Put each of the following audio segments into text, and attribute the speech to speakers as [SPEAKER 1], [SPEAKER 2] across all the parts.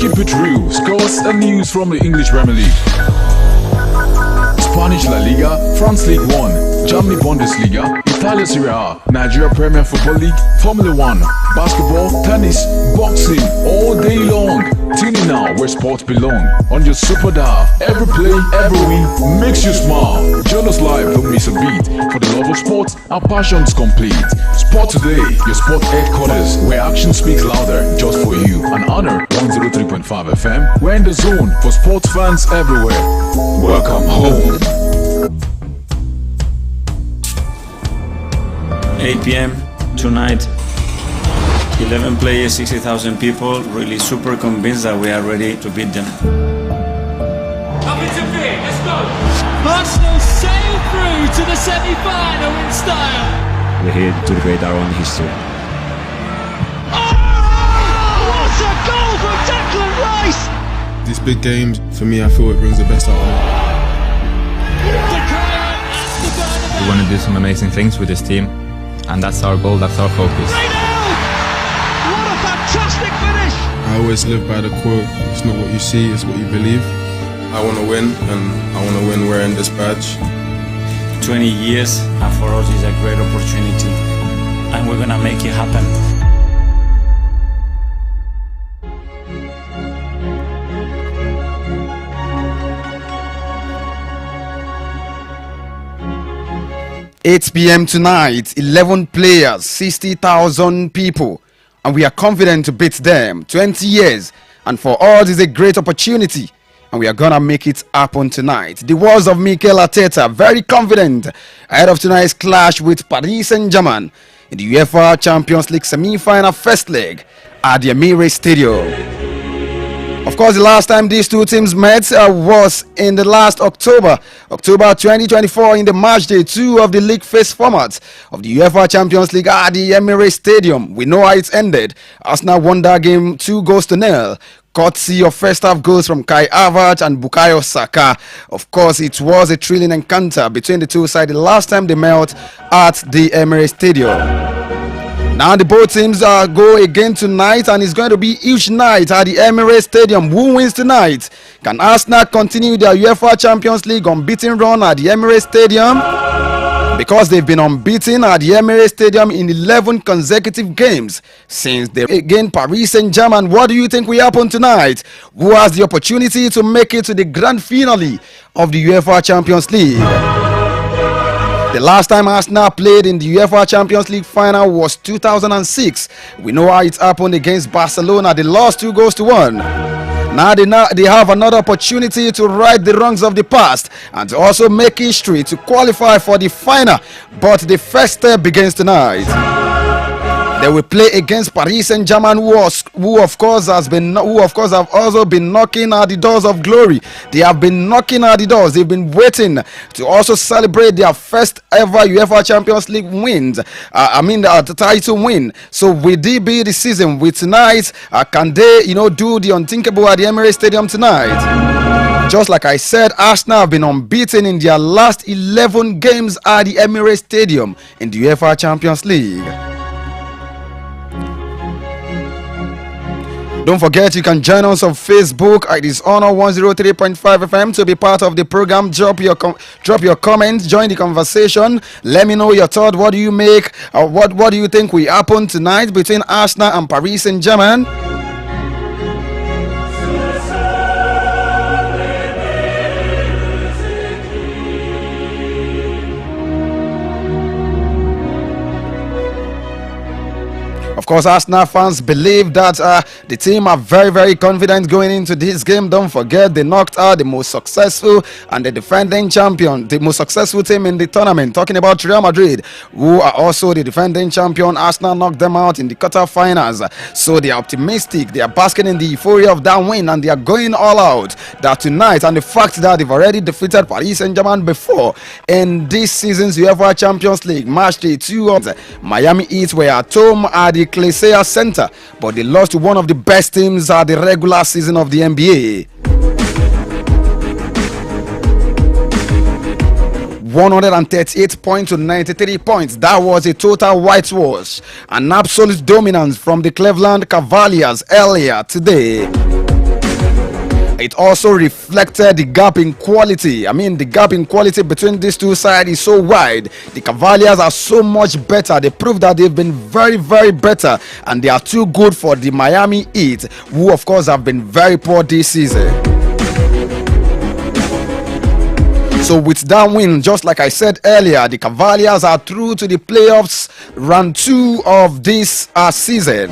[SPEAKER 1] keep it real, scores and news from the English Premier League, Spanish La Liga, France League 1, Germany Bundesliga, Italia Serie A, Nigeria Premier Football League, Formula 1, basketball, tennis, boxing, all day long. Tune in now where sports belong. On your super dial, every play, every win makes you smile. Join us live, don't miss a beat. For the love of sports, our passion's complete. Sport Today, your sport headquarters, where action speaks louder just for you. An honor, 103.5 FM. We're in the zone for sports fans everywhere. Welcome home.
[SPEAKER 2] 8 p.m. tonight. 11 players, 60,000 people, really super convinced that we are ready to beat them.
[SPEAKER 3] Akintunde, let's go! Arsenal sail through to the semi-final in style.
[SPEAKER 4] We're here to create our own history.
[SPEAKER 3] Oh! What a goal from Declan Rice!
[SPEAKER 5] These big games, for me, I feel it brings the best out of me.
[SPEAKER 4] We want to do some amazing things with this team, and that's our goal, that's our focus.
[SPEAKER 3] Fantastic finish!
[SPEAKER 5] I always live by the quote, it's not what you see, it's what you believe. I want to win, and I want to win wearing this badge.
[SPEAKER 2] 20 years, and for us is a great opportunity, and we're gonna make it happen.
[SPEAKER 6] $8 p.m. tonight, 11 players, 60,000 people. And we are confident to beat them. 20 years, and for us is a great opportunity, and we are gonna make it happen tonight. The words of Mikel Arteta, very confident ahead of tonight's clash with Paris Saint-Germain in the UEFA Champions League semi-final first leg at the Emirates Stadium. Of course, the last time these two teams met was in the last October 2024, in the match day 2 of the league phase format of the UEFA Champions League at the Emirates Stadium. We know how it ended. Arsenal won that game 2-0, courtesy of first half goals from Kai Havertz and Bukayo Saka. Of course, it was a thrilling encounter between the two sides the last time they met at the Emirates Stadium. Now the both teams go again tonight, and it's going to be a huge night at the Emirates Stadium. Who wins tonight? Can Arsenal continue their UEFA Champions League unbeaten run at the Emirates Stadium? Because they've been unbeaten at the Emirates Stadium in 11 consecutive games since they against Paris Saint-Germain. What do you think will happen tonight? Who has the opportunity to make it to the grand finale of the UEFA Champions League? The last time Arsenal played in the UEFA Champions League final was 2006. We know how it happened against Barcelona. They lost 2-1. Now they have another opportunity to right the wrongs of the past and to also make history to qualify for the final. But the first step begins tonight. They will play against Paris Saint-Germain, who of course have also been knocking at the doors of glory. They have been knocking at the doors. They've been waiting to also celebrate their first ever UEFA Champions League wins. The title win. So will it be the season with tonight? Can they, do the unthinkable at the Emirates Stadium tonight? Just like I said, Arsenal have been unbeaten in their last 11 games at the Emirates Stadium in the UEFA Champions League. Don't forget, you can join us on Facebook. It is Honor 103.5 FM to be part of the program. Drop your comments, join the conversation. Let me know your thought. What do you make? What do you think will happen tonight between Arsenal and Paris Saint-Germain? Of course, Arsenal fans believe that the team are very, very confident going into this game. Don't forget, they knocked out the most successful and the defending champion, the most successful team in the tournament. Talking about Real Madrid, who are also the defending champion. Arsenal knocked them out in the quarterfinals. So they are optimistic. They are basking in the euphoria of that win, and they are going all out that tonight. And the fact that they've already defeated Paris Saint-Germain before in this season's UEFA Champions League match day 2 of Miami Heat were at home at the Clisea Center, but they lost to one of the best teams at the regular season of the NBA. 138 points to 93 points. That was a total whitewash, an absolute dominance from the Cleveland Cavaliers earlier today. it also reflected the gap in quality. I mean, the gap in quality between these two sides is so wide. The Cavaliers are so much better. They prove that they've been very, very better, and they are too good for the Miami Heat, who of course have been very poor this season. So with that win, just like I said earlier, the Cavaliers are through to the playoffs, round 2 of this season.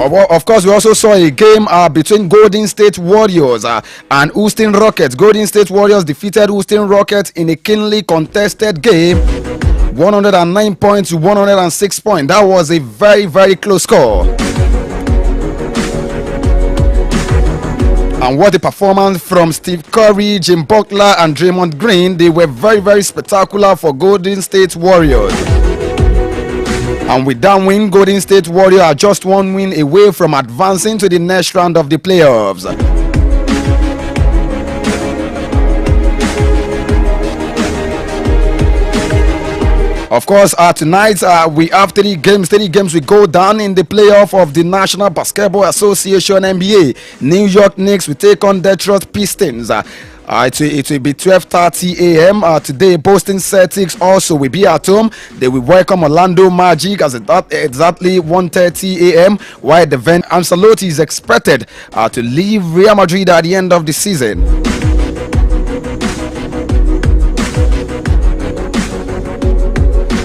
[SPEAKER 6] Of course, we also saw a game between Golden State Warriors and Houston Rockets. Golden State Warriors defeated Houston Rockets in a keenly contested game, 109 points to 106 points. That was a very, very close score. And what a performance from Steve Curry, Jim Butler, and Draymond Green. They were very, very spectacular for Golden State Warriors. And with that win, Golden State Warriors are just one win away from advancing to the next round of the playoffs. Of course, tonight we have 3 games. 3 games will go down in the playoff of the National Basketball Association NBA. New York Knicks will take on Detroit Pistons. It will be 12:30 a.m. Today. Boston Celtics also will be at home. They will welcome Orlando Magic at exactly 1:30 a.m. while the Van Ancelotti is expected to leave Real Madrid at the end of the season.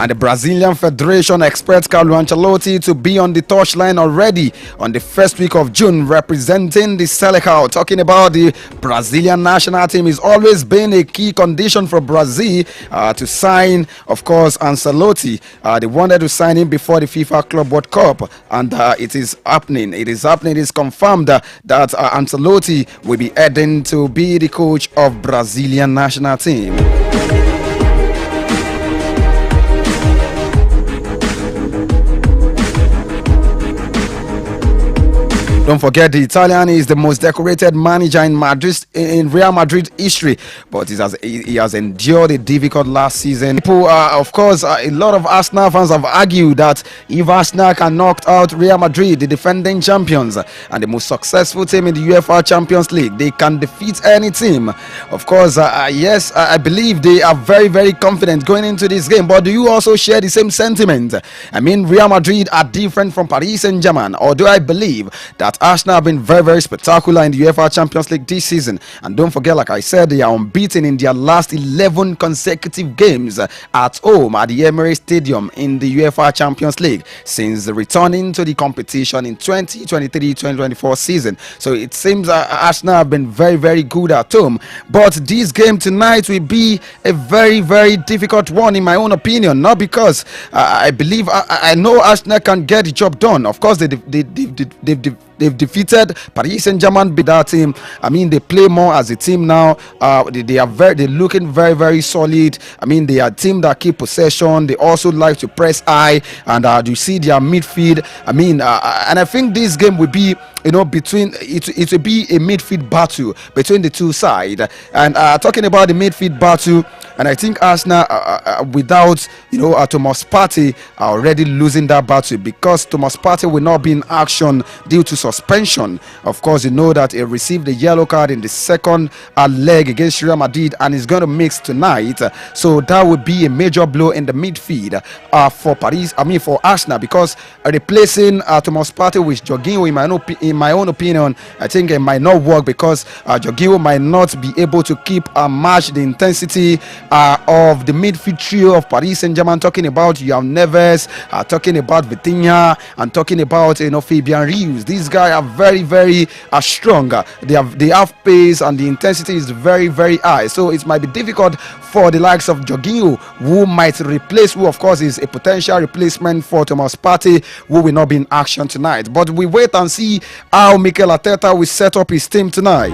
[SPEAKER 6] And the Brazilian Federation expects Carlo Ancelotti to be on the touchline already on the first week of June, representing the Seleção. Talking about the Brazilian national team, is always been a key condition for Brazil to sign, of course, Ancelotti. They wanted to sign him before the FIFA Club World Cup, and it is happening. It is happening. It is confirmed that Ancelotti will be heading to be the coach of Brazilian national team. Don't forget, the Italian is the most decorated manager in Real Madrid history, but he has endured a difficult last season. People, of course, a lot of Arsenal fans have argued that if Arsenal can knock out Real Madrid, the defending champions and the most successful team in the UEFA Champions League, they can defeat any team. Of course, yes, I believe they are very, very confident going into this game. But do you also share the same sentiment? I mean, Real Madrid are different from Paris Saint-Germain, or do I believe that Arsenal have been very, very spectacular in the UEFA Champions League this season? And don't forget, like I said, they are unbeaten in their last 11 consecutive games at home at the Emirates Stadium in the UEFA Champions League since returning to the competition in 2023-2024 season. So it seems Arsenal have been very, very good at home. But this game tonight will be a very, very difficult one in my own opinion. Not because I believe I know Arsenal can get the job done. Of course, they've defeated Paris Saint-Germain, be that team. I mean, they play more as a team now. They're looking very, very solid. I mean, they are a team that keep possession. They also like to press high, and you see their midfield. I mean, and I think this game will be, it will be a midfield battle between the two sides. And talking about the midfield battle, and I think Arsenal, without Thomas Partey, are already losing that battle, because Thomas Partey will not be in action due to suspension. Of course, you know that he received a yellow card in the second leg against Real Madrid, and is going to mix tonight. So that would be a major blow in the midfield for Arsenal, because replacing Thomas Partey with Jorginho, in my own opinion, I think it might not work, because Jorginho might not be able to keep match the intensity of the midfield trio of Paris Saint-Germain. Talking about João Neves, talking about Vitinha, and talking about Fabian Ruiz. These guys are very, very strong. They have pace, and the intensity is very, very high. So it might be difficult for the likes of Jorginho, who of course is a potential replacement for Thomas Partey, who will not be in action tonight. But we wait and see how Mikel Arteta will set up his team tonight.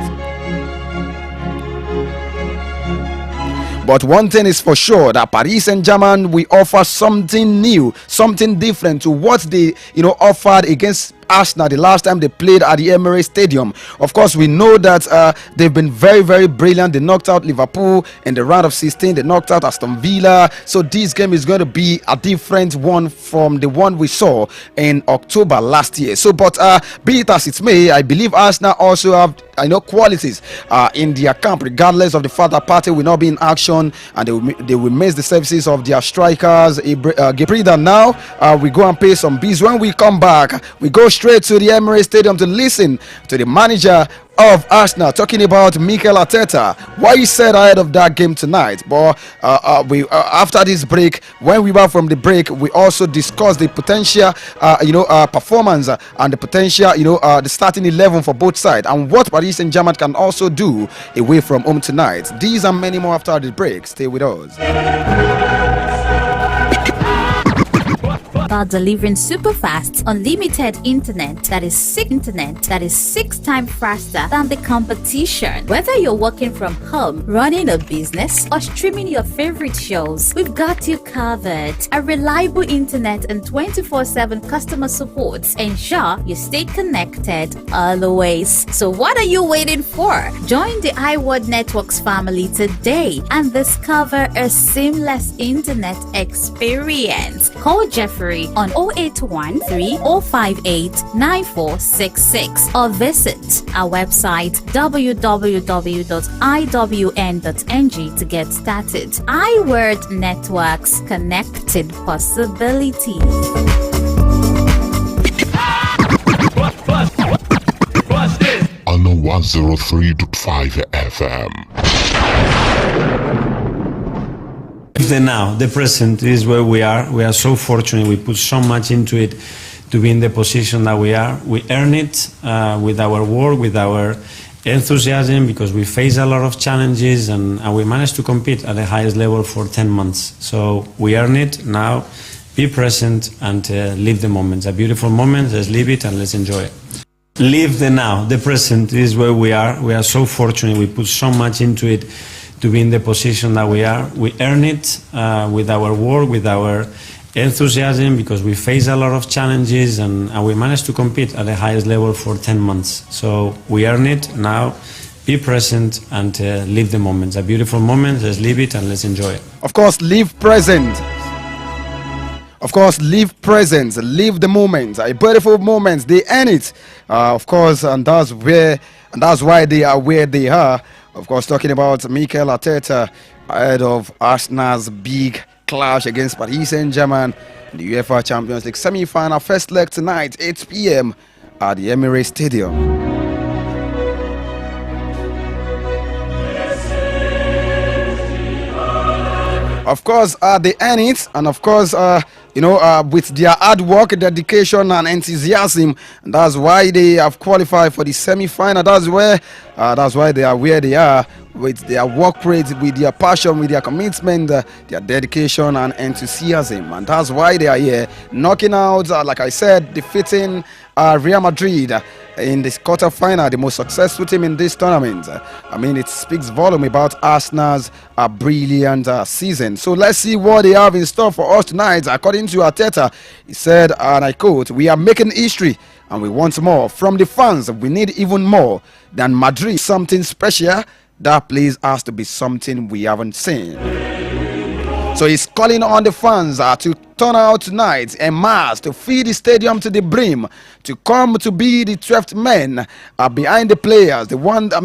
[SPEAKER 6] But one thing is for sure, that Paris Saint-Germain will offer something new, something different to what they offered against Arsenal the last time they played at the Emirates Stadium. Of course, we know that they've been very, very brilliant. They knocked out Liverpool in the round of 16. They knocked out Aston Villa. So this game is going to be a different one from the one we saw in October last year. So, but be it as it may, I believe Arsenal also have qualities in their camp, regardless of the fact that Partey will not be in action and they will miss the services of their strikers. Gabriel. Now we go and pay some bills. When we come back, we go straight to the Emirates Stadium to listen to the manager of Arsenal talking about Mikel Arteta, what he said ahead of that game tonight. But we after this break, when we were from the break, we also discussed the potential performance and the potential the starting 11 for both sides and what Paris Saint-Germain can also do away from home tonight. These and many more after the break. Stay with us.
[SPEAKER 7] About delivering super fast, unlimited internet that is 6 times faster than the competition. Whether you're working from home, running a business, or streaming your favorite shows, we've got you covered. A reliable internet and 24/7 customer support ensure you stay connected always. So what are you waiting for? Join the iWorld Networks family today and discover a seamless internet experience. Call Jeffrey on 081 3058 9466 or visit our website www.iwn.ng to get started. iWorld Networks, connected possibilities.
[SPEAKER 8] On 103.5 FM.
[SPEAKER 2] The now, the present is where we are. We are so fortunate. We put so much into it to be in the position that we are. We earn it with our work, with our enthusiasm, because we face a lot of challenges and we managed to compete at the highest level for 10 months. So we earn it now. Be present and live the moments. A beautiful moment. Let's live it and let's enjoy it. Live the now. The present is where we are. We are so fortunate. We put so much into it to be in the position that we are. We earn it with our work, with our enthusiasm, because we face a lot of challenges and we managed to compete at the highest level for 10 months. So we earn it now. Be present and live the moments. A beautiful moment. Let's live it and let's enjoy it.
[SPEAKER 6] Of course, live present. Of course, live present, live the moment, a beautiful moment. They earn it, of course, and that's why they are where they are. Of course, talking about Mikel Arteta ahead of Arsenal's big clash against Paris Saint-Germain in the UEFA Champions League semi-final first leg tonight, 8 p.m. at the Emirates Stadium. Of course, they earn it, and of course, with their hard work, dedication, and enthusiasm, and that's why they have qualified for the semi-final. That's why they are where they are, with their work rate, with their passion, with their commitment, their dedication and enthusiasm, and that's why they are here, knocking out, like I said, defeating Real Madrid in this quarter-final, the most successful team in this tournament. I mean, it speaks volume about Arsenal's brilliant season. So let's see what they have in store for us tonight. According to Arteta, he said, and I quote, "We are making history and we want more from the fans. We need even more than Madrid. Something special. That place has to be something we haven't seen." So he's calling on the fans to turn out tonight en masse, to fill the stadium to the brim, to come to be the 12th men behind the players. The one, to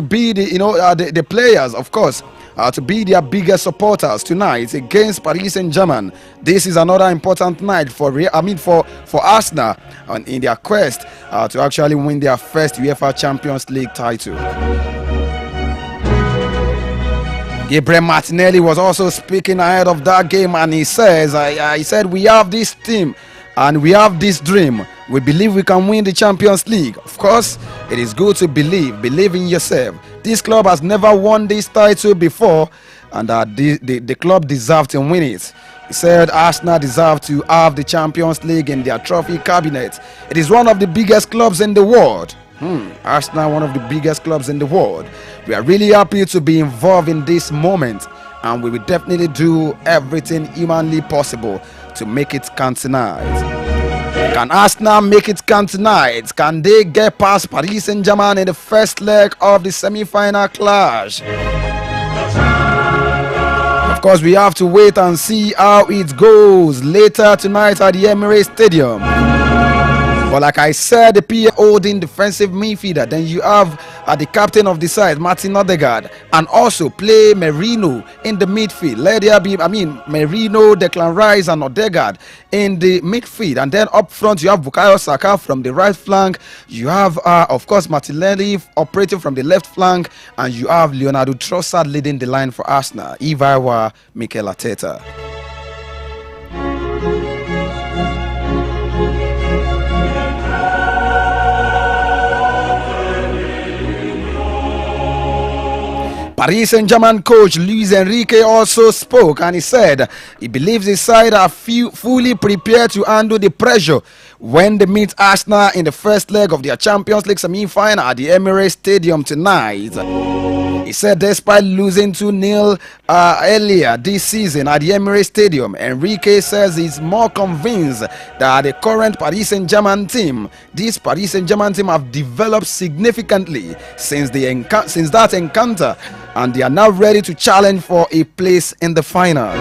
[SPEAKER 6] be the players, of course, to be their biggest supporters tonight against Paris Saint-Germain. This is another important night for Arsenal in their quest to actually win their first UEFA Champions League title. Gabriel Martinelli was also speaking ahead of that game, and he says, he said, "We have this team and we have this dream. We believe we can win the Champions League." Of course, it is good to believe in yourself. This club has never won this title before, and the club deserves to win it. He said Arsenal deserve to have the Champions League in their trophy cabinet. It is one of the biggest clubs in the world. Arsenal, one of the biggest clubs in the world. We are really happy to be involved in this moment, and we will definitely do everything humanly possible to make it count tonight. Can Arsenal make it count tonight? Can they get past Paris Saint-Germain in the first leg of the semi-final clash? Of course, we have to wait and see how it goes later tonight at the Emirates Stadium. But like I said, the PA holding defensive midfielder. Then you have the captain of the side, Martin Odegaard, and also play Merino in the midfield. Let there be, Merino, Declan Rice, and Odegaard in the midfield. And then up front, you have Bukayo Saka from the right flank. You have, of course, Martinelli operating from the left flank, and you have Leonardo Trossard leading the line for Arsenal. If I were Mikel Arteta. Paris Saint-Germain coach Luis Enrique also spoke, and he said he believes his side are fully prepared to handle the pressure when they meet Arsenal in the first leg of their Champions League semi-final at the Emirates Stadium tonight. He said despite losing 2-0 earlier this season at the Emirates Stadium, Enrique says he's more convinced that the current Paris Saint-Germain team, this Paris Saint-Germain team, have developed significantly since that encounter, and they are now ready to challenge for a place in the final.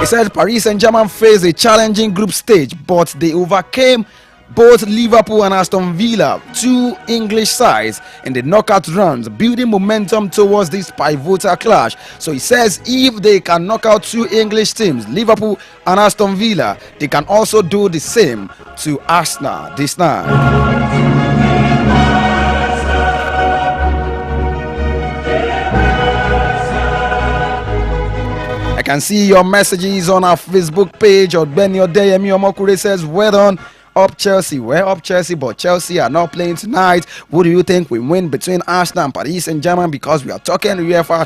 [SPEAKER 6] He said Paris Saint-Germain faced a challenging group stage, but they overcame both Liverpool and Aston Villa, two English sides, in the knockout rounds, building momentum towards this pivotal clash. So he says if they can knock out two English teams, Liverpool and Aston Villa, they can also do the same to Arsenal this night. I can see your messages on our Facebook page. Benny Odeyemi Omokure says, well done. Up Chelsea. We're up Chelsea, but Chelsea are not playing tonight. Who do you think will win between Arsenal and Paris Saint-Germain? Because we are talking UEFA